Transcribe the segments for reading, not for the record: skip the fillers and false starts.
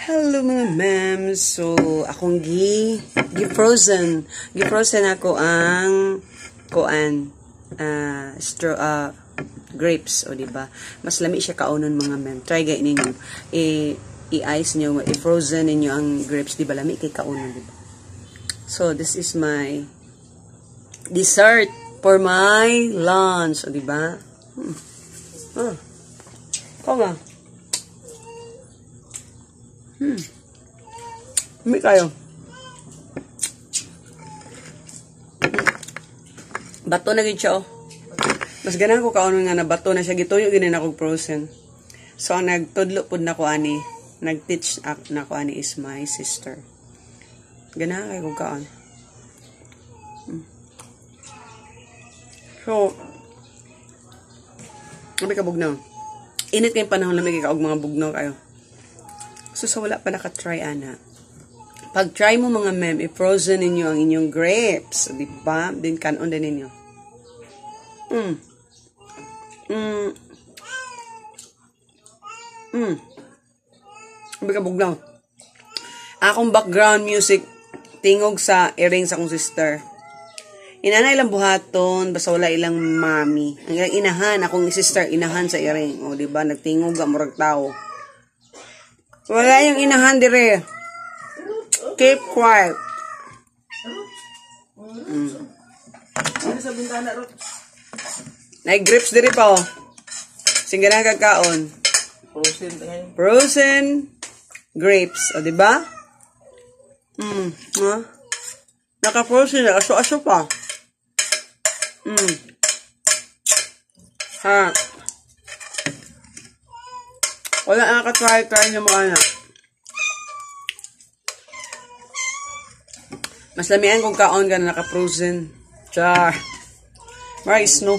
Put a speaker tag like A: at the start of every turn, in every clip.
A: Hello mga ma'am. So, akong gi-frozen. Gi-frozen ako ang grapes, o diba? Mas lami siya kaunon mga ma'am. Try gay ninyo. I-ice nyo, i-frozen ninyo ang grapes, diba? Lami kay kaunon, diba? So, this is my dessert for my lunch, o diba? Nga. Hindi kayo. Bato na gid siya, oh. Mas ganahan ko kaunon nga na bato na siya. Gituyo ginin akong frozen. So, ang nagtudlo po na ko ani, nag-teach na ko ani is my sister. Ganahan kayo kung kaon. So, sabi ka bugnaw. Init kayong panahon lamig ka og mga bugnaw kayo. So, wala pa naka-try, ana. Pag try mo mga ma'am, i-frozen ninyo ang inyong grapes. Di ba? Then, kanon din ninyo. Sabi ka bugnaw. Akong background music, tingog sa earrings akong sister. Inana ilang buhaton, basta wala ilang mami. Ang ilang inahan, akong sister, inahan sa earring. O, di ba? Nagtingog ang murag tao. Wala yung inahan dire. Keep quiet. Nag-grips dire pa, oh. Singganan kagkaon. Frozen grapes. O, diba? Naka-frozen na. Aso-aso pa. Ha. Wala nakatry nyo mga anak. Mas lamian kung kaon ka na naka-frozen. Char. Mara snow.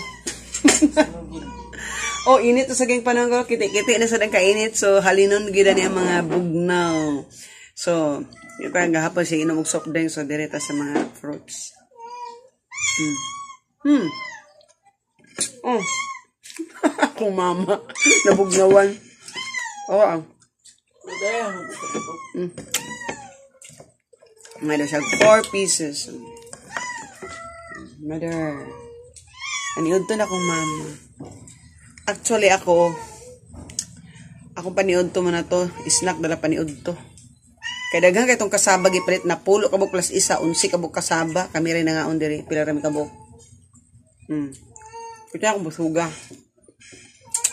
A: Oh, init to sa gang panahon ko. Kiti-kiti na sa dang kainit. So, halinon gila niya mga bugnaw. So, yung parang gahapon siya inom og soft drink. So, direta sa mga fruits. Oh. Kung mama. Nabugnawan. Oo. Mayroon siya 4 pieces. Mother. Paniod to na kong mama. Actually, akong paniod to mo na to. Snack dala paniod to. Kaya daghang kay itong kasaba gipalit na pulo kabuk plus isa, 11 kabuk kasaba. Kami rin na nga on diri. Pila rami kabuk. Ito akong busuga.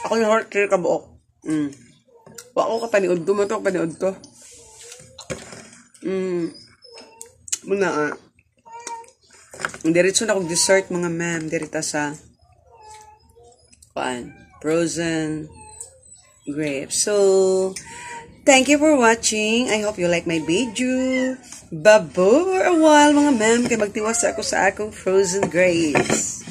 A: Ako yung heart care kabuok. Wako ka paniod to mo to. Paniod to. Muna diretso na akong dessert mga ma'am. Dirita sa frozen grapes. So, thank you for watching. I hope you like my video. Babo for a while mga ma'am. Kaya magtiwas ako sa akong frozen grapes.